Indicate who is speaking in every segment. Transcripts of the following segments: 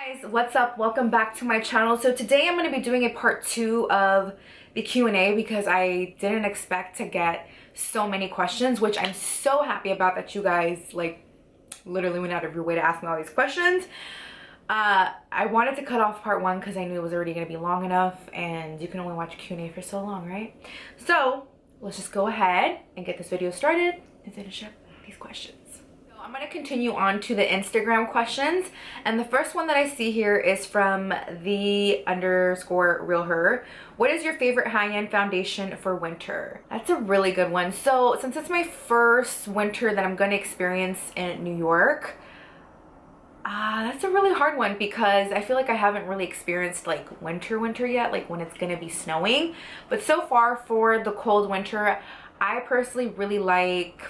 Speaker 1: Guys, what's up? Welcome back to my channel. So today I'm going to be doing a part 2 of the Q&A because I didn't expect to get so many questions, which I'm so happy about that you guys like literally went out of your way to ask me all these questions. I wanted to cut off part 1 because I knew it was already going to be long enough and you can only watch Q&A for so long, right? So let's just go ahead and get this video started and finish up these questions. I'm going to continue on to the Instagram questions, and the first one that I see here is from the _ real her. What is your favorite high-end foundation for winter? That's a really good one. So since it's my first winter that I'm going to experience in New York, that's a really hard one because I feel like I haven't really experienced like winter yet, like when it's going to be snowing. But so far for the cold winter, I personally really like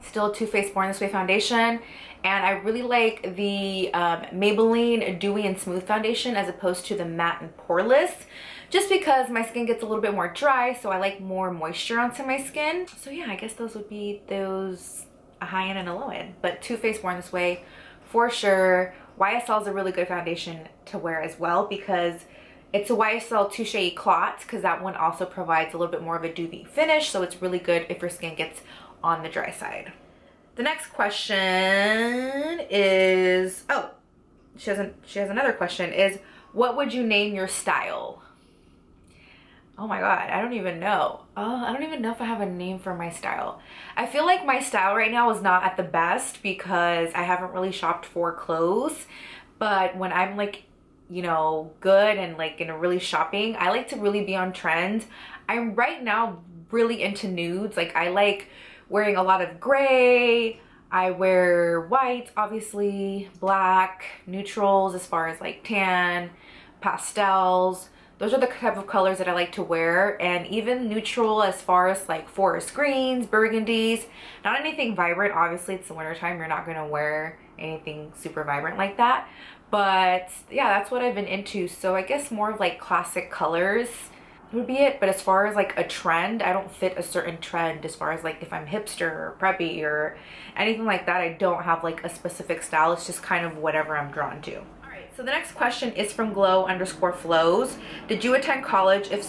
Speaker 1: still Too Faced Born This Way foundation, and I really like the Maybelline Dewy and Smooth foundation as opposed to the matte and poreless, just because my skin gets a little bit more dry, so I like more moisture onto my skin. So yeah, I guess those would be those, a high end and a low end, but Too Faced Born This Way for sure. YSL is a really good foundation to wear as well because it's a YSL Touche Eclat, because that one also provides a little bit more of a dewy finish, so it's really good if your skin gets on the dry side. The next question is, oh, she has another question, is what would you name your style? Oh my god, I don't even know. I don't even know if I have a name for my style. I feel like my style right now is not at the best because I haven't really shopped for clothes, but when I'm like, you know, good and like in a really shopping, I like to really be on trend. I'm right now really into nudes. Like I like wearing a lot of gray. I wear white, obviously, black, neutrals as far as like tan, pastels. Those are the type of colors that I like to wear, and even neutral as far as like forest greens, burgundies. Not anything vibrant, obviously it's the winter time, you're not gonna wear anything super vibrant like that. But yeah, that's what I've been into. So I guess more of like classic colors would be it. But as far as like a trend, I don't fit a certain trend as far as like if I'm hipster or preppy or anything like that. I don't have like a specific style. It's just kind of whatever I'm drawn to. All right, so the next question is from glow_flows. Did you attend college? If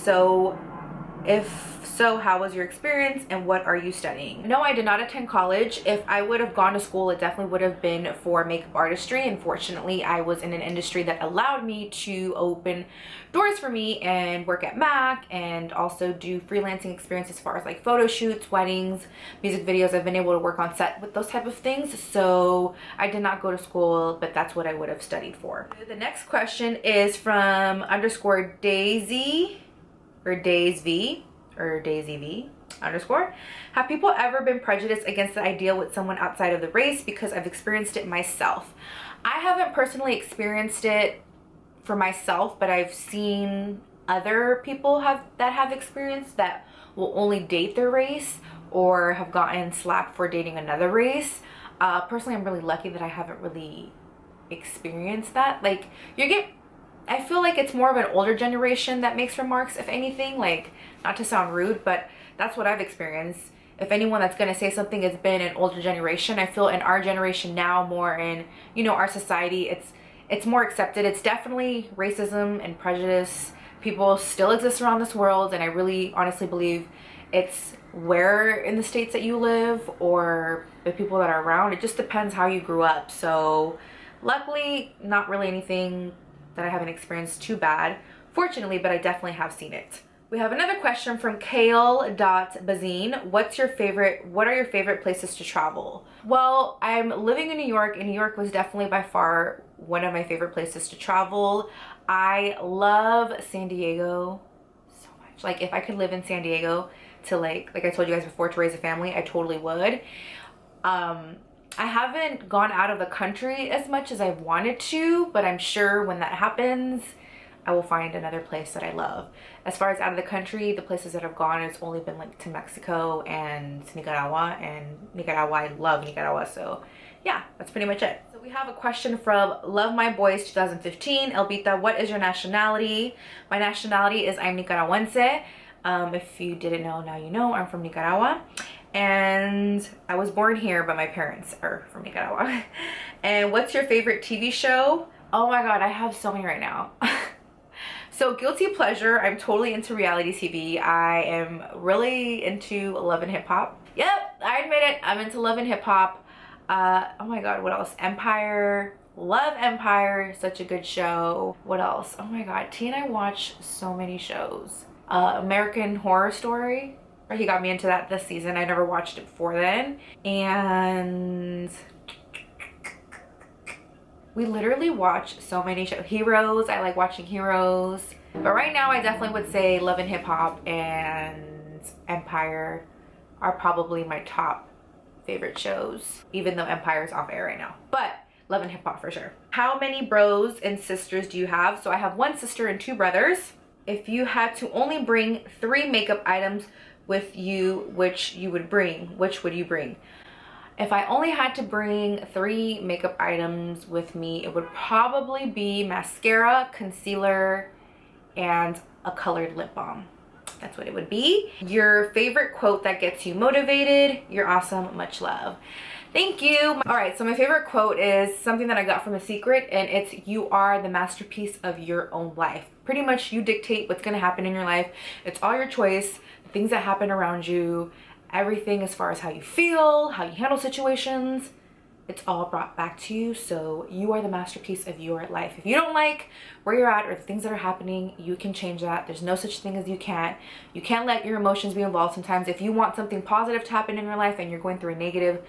Speaker 1: so, how was your experience and what are you studying? No, I did not attend college. If I would have gone to school, it definitely would have been for makeup artistry. Unfortunately, I was in an industry that allowed me to open doors for me and work at MAC and also do freelancing experience as far as like photo shoots, weddings, music videos. I've been able to work on set with those type of things. So I did not go to school, but that's what I would have studied for. The next question is from _Daisy or Daisy V _. Have people ever been prejudiced against the idea with someone outside of the race? Because I've experienced it myself. I haven't personally experienced it for myself, but I've seen other people that have experienced that will only date their race or have gotten slapped for dating another race. Personally, I'm really lucky that I haven't really experienced that. Like I feel like it's more of an older generation that makes remarks, if anything, like not to sound rude, but that's what I've experienced. If anyone that's going to say something has been an older generation, I feel in our generation now, more in, you know, our society, it's more accepted. It's definitely racism and prejudice. People still exist around this world, and I really honestly believe it's where in the states that you live or the people that are around. It just depends how you grew up. So luckily, not really anything that I haven't experienced too bad, fortunately, but I definitely have seen it. We have another question from Kale.Bazine. What are your favorite places to travel? Well, I'm living in New York, and New York was definitely by far one of my favorite places to travel. I love San Diego so much. Like if I could live in San Diego to like I told you guys before, to raise a family, I totally would. I haven't gone out of the country as much as I've wanted to, but I'm sure when that happens, I will find another place that I love. As far as out of the country, the places that I've gone, it's only been like to Mexico and Nicaragua, I love Nicaragua, so yeah, that's pretty much it. So we have a question from Love My Boys 2015. Elbita, what is your nationality? My nationality is I'm Nicaragüense. If you didn't know, now you know, I'm from Nicaragua. And I was born here, but my parents are from Nicaragua. And what's your favorite TV show? Oh my god, I have so many right now. So guilty pleasure, I'm totally into reality TV. I am really into Love and Hip Hop. Yep, I admit it, I'm into Love and Hip Hop. Oh my god, what else? Empire. Love Empire, such a good show. What else? Oh my god, T and I watch so many shows. American Horror Story. He got me into that this season. I never watched it before then. And we literally watch so many shows. Heroes, I like watching Heroes. But right now I definitely would say Love and Hip Hop and Empire are probably my top favorite shows, even though Empire is off air right now. But Love and Hip Hop for sure. How many bros and sisters do you have? So I have 1 sister and 2 brothers. If you had to only bring 3 makeup items with you, which would you bring? If I only had to bring 3 makeup items with me, it would probably be mascara, concealer, and a colored lip balm. That's what it would be. Your favorite quote that gets you motivated. You're awesome, much love. Thank you. All right, so my favorite quote is something that I got from A Secret, and it's, you are the masterpiece of your own life. Pretty much you dictate what's gonna happen in your life. It's all your choice, the things that happen around you, everything as far as how you feel, how you handle situations, it's all brought back to you. So you are the masterpiece of your life. If you don't like where you're at or the things that are happening, you can change that. There's no such thing as you can't. You can't let your emotions be involved. Sometimes if you want something positive to happen in your life and you're going through a negative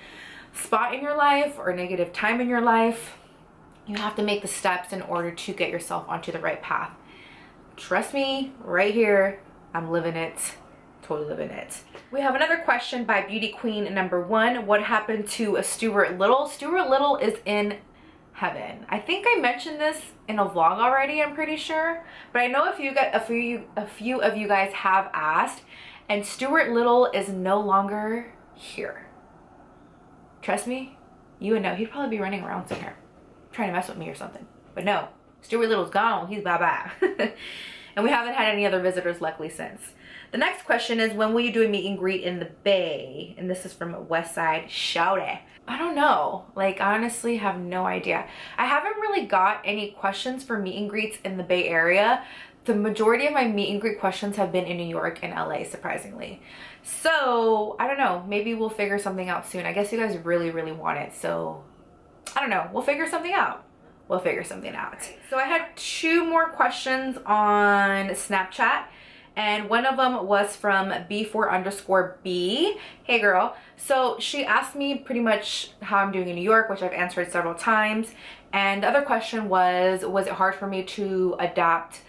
Speaker 1: spot in your life or a negative time in your life, you have to make the steps in order to get yourself onto the right path. Trust me, right here, I'm living it. Totally living it. We have another question by Beauty Queen number 1. What happened to a Stuart Little? Stuart Little is in heaven. I think I mentioned this in a vlog already, I'm pretty sure. But I know a few of you guys have asked, and Stuart Little is no longer here. Trust me, you would know. He'd probably be running around somewhere trying to mess with me or something. But no, Stuart Little's gone. He's bye-bye. And we haven't had any other visitors luckily since. The next question is, when will you do a meet and greet in the Bay? And this is from Westside Shouty. I don't know. Like, I honestly have no idea. I haven't really got any questions for meet and greets in the Bay Area. The majority of my meet and greet questions have been in New York and LA, surprisingly. So, I don't know. Maybe we'll figure something out soon. I guess you guys really, really want it. So, I don't know. We'll figure something out. We'll figure something out. So I had 2 more questions on Snapchat. And one of them was from B4_B. Hey girl. So she asked me pretty much how I'm doing in New York, which I've answered several times. And the other question was it hard for me to adapt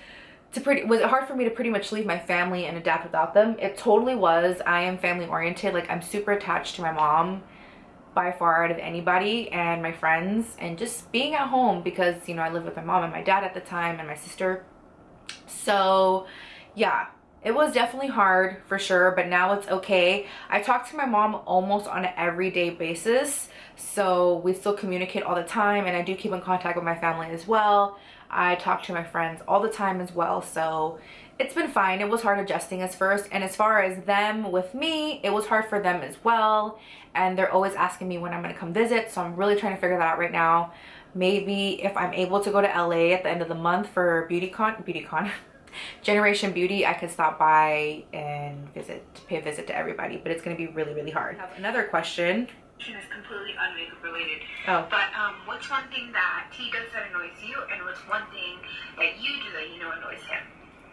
Speaker 1: was it hard for me to pretty much leave my family and adapt without them? It totally was. I am family oriented. Like, I'm super attached to my mom by far out of anybody and my friends, and just being at home because, you know, I lived with my mom and my dad at the time and my sister. So yeah, it was definitely hard for sure, but now it's okay. I talk to my mom almost on an everyday basis, so we still communicate all the time, and I do keep in contact with my family as well. I talk to my friends all the time as well, so it's been fine. It was hard adjusting at first, and as far as them with me, it was hard for them as well, and they're always asking me when I'm going to come visit, so I'm really trying to figure that out right now. Maybe if I'm able to go to LA at the end of the month for BeautyCon Generation Beauty, I could stop by and pay a visit to everybody, but it's going to be really, really hard. I have another question.
Speaker 2: Is completely unmakeup related.
Speaker 1: Oh.
Speaker 2: But what's one thing that he does that annoys you, and what's one thing that you do that you know annoys him?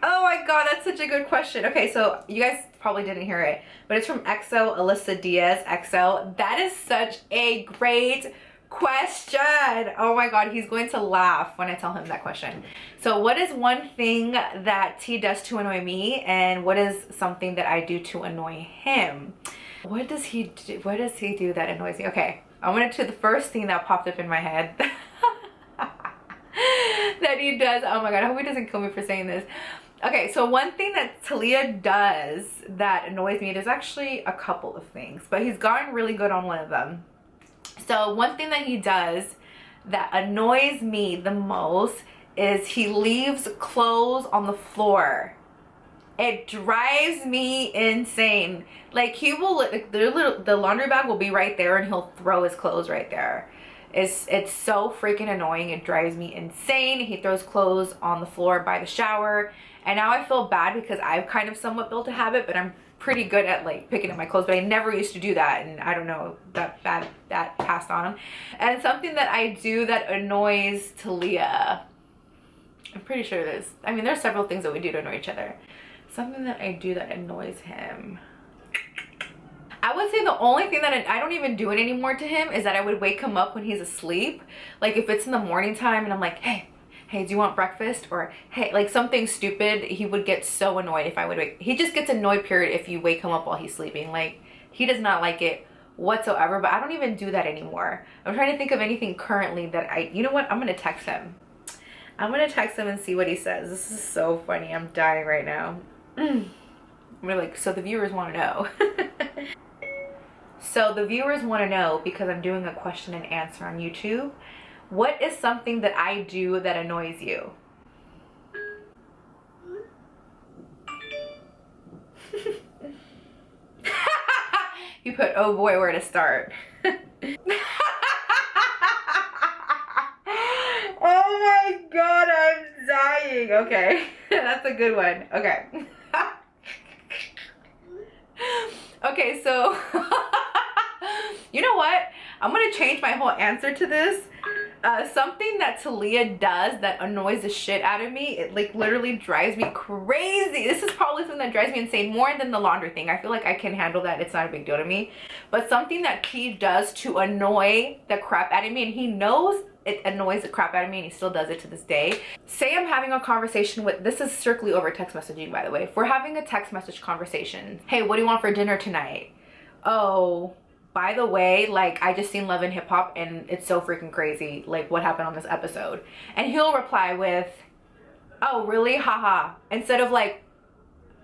Speaker 1: Oh my god, that's such a good question. Okay, so you guys probably didn't hear it, but it's from XO Alyssa Diaz XO. That is such a great question. Oh my god, he's going to laugh when I tell him that question. So what is one thing that T does to annoy me, and what is something that I do to annoy him? What does he do that annoys me? Okay, I went to the first thing that popped up in my head that he does. Oh my god, I hope he doesn't kill me for saying this. Okay, so one thing that Talia does that annoys me, there's actually a couple of things, but he's gotten really good on one of them. So one thing that he does that annoys me the most is he leaves clothes on the floor. It drives me insane. Like, he will, the laundry bag will be right there and he'll throw his clothes right there. It's so freaking annoying. It drives me insane. He throws clothes on the floor by the shower, and now I feel bad because I've kind of somewhat built a habit, but I'm pretty good at like picking up my clothes, but I never used to do that, and I don't know, that passed on. And something that I do that annoys Talia, I'm pretty sure there's, I mean, there's several things that we do to annoy each other. Something that I do that annoys him, I would say the only thing that I don't even do it anymore to him is that I would wake him up when he's asleep. Like if it's in the morning time and I'm like, hey, do you want breakfast? Or hey, like something stupid, he would get so annoyed if I would wake. He just gets annoyed, period, if you wake him up while he's sleeping. Like he does not like it whatsoever, but I don't even do that anymore. I'm trying to think of anything currently that you know what? I'm gonna text him. I'm gonna text him and see what he says. This is so funny. I'm dying right now. I'm gonna like, so the viewers wanna know. So the viewers want to know, because I'm doing a question and answer on YouTube, what is something that I do that annoys you? You put, oh boy, where to start? Oh my god, I'm dying. Okay, that's a good one. Okay. Okay, so you know what? I'm gonna change my whole answer to this. Something that Talia does that annoys the shit out of me, it like literally drives me crazy. This is probably something that drives me insane more than the laundry thing. I feel like I can handle that. It's not a big deal to me. But something that he does to annoy the crap out of me, and he knows it annoys the crap out of me and he still does it to this day. Say I'm having a conversation with, this is strictly over text messaging, by the way. If we're having a text message conversation, hey, what do you want for dinner tonight? Oh, by the way, like I just seen Love and Hip Hop and it's so freaking crazy, like what happened on this episode. And he'll reply with, oh really, haha, instead of like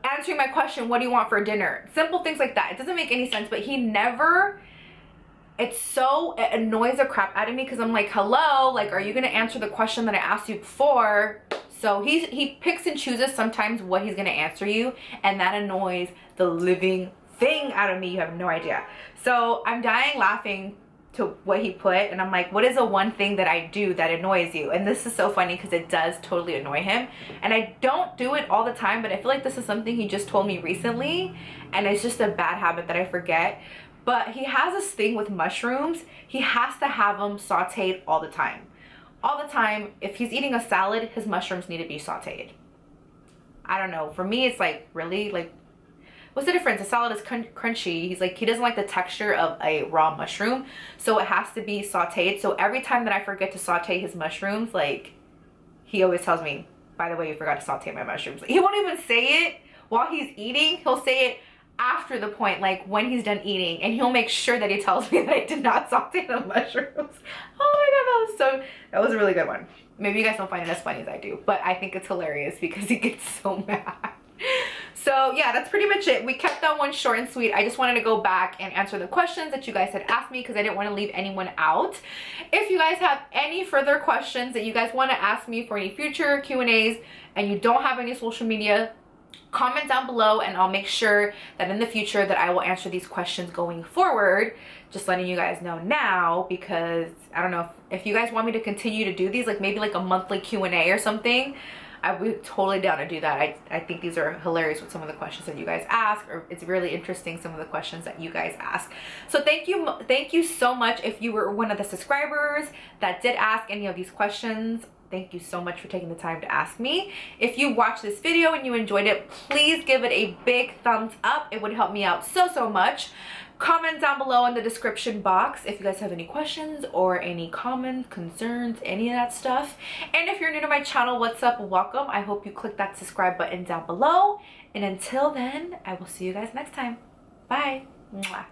Speaker 1: answering my question, what do you want for dinner? Simple things like that. It doesn't make any sense, but he never, it annoys the crap out of me because I'm like, hello, like, are you gonna answer the question that I asked you before? So he picks and chooses sometimes what he's gonna answer you, and that annoys the living thing out of me. You have no idea. So I'm dying laughing to what he put, and I'm like, what is the one thing that I do that annoys you? And this is so funny because it does totally annoy him, and I don't do it all the time, but I feel like this is something he just told me recently, and it's just a bad habit that I forget. But he has this thing with mushrooms. He has to have them sauteed all the time. All the time. If he's eating a salad, his mushrooms need to be sauteed. I don't know. For me, it's like, really? Like, what's the difference? A salad is crunchy. He's like, he doesn't like the texture of a raw mushroom, so it has to be sauteed. So every time that I forget to saute his mushrooms, like, he always tells me, by the way, you forgot to saute my mushrooms. He won't even say it while he's eating. He'll say it after the point, like when he's done eating, and he'll make sure that he tells me that I did not saute the mushrooms. Oh my god, that was a really good one. Maybe you guys don't find it as funny as I do, but I think it's hilarious because he gets so mad. So yeah, that's pretty much it. We kept that one short and sweet. I just wanted to go back and answer the questions that you guys had asked me because I didn't want to leave anyone out. If you guys have any further questions that you guys want to ask me for any future Q&As and you don't have any social media, comment down below and I'll make sure that in the future that I will answer these questions going forward. Just letting you guys know now, because I don't know if you guys want me to continue to do these, like maybe like a monthly Q&A or something. I'd be totally down to do that. I think these are hilarious with some of the questions that you guys ask, or it's really interesting, some of the questions that you guys ask. So thank you so much if you were one of the subscribers that did ask any of these questions. Thank you so much for taking the time to ask me. If you watched this video and you enjoyed it, please give it a big thumbs up. It would help me out so much. Comment down below in the description box if you guys have any questions or any comments, concerns, any of that stuff. And if you're new to my channel, what's up? Welcome. I hope you click that subscribe button down below. And until then, I will see you guys next time. Bye. Mwah.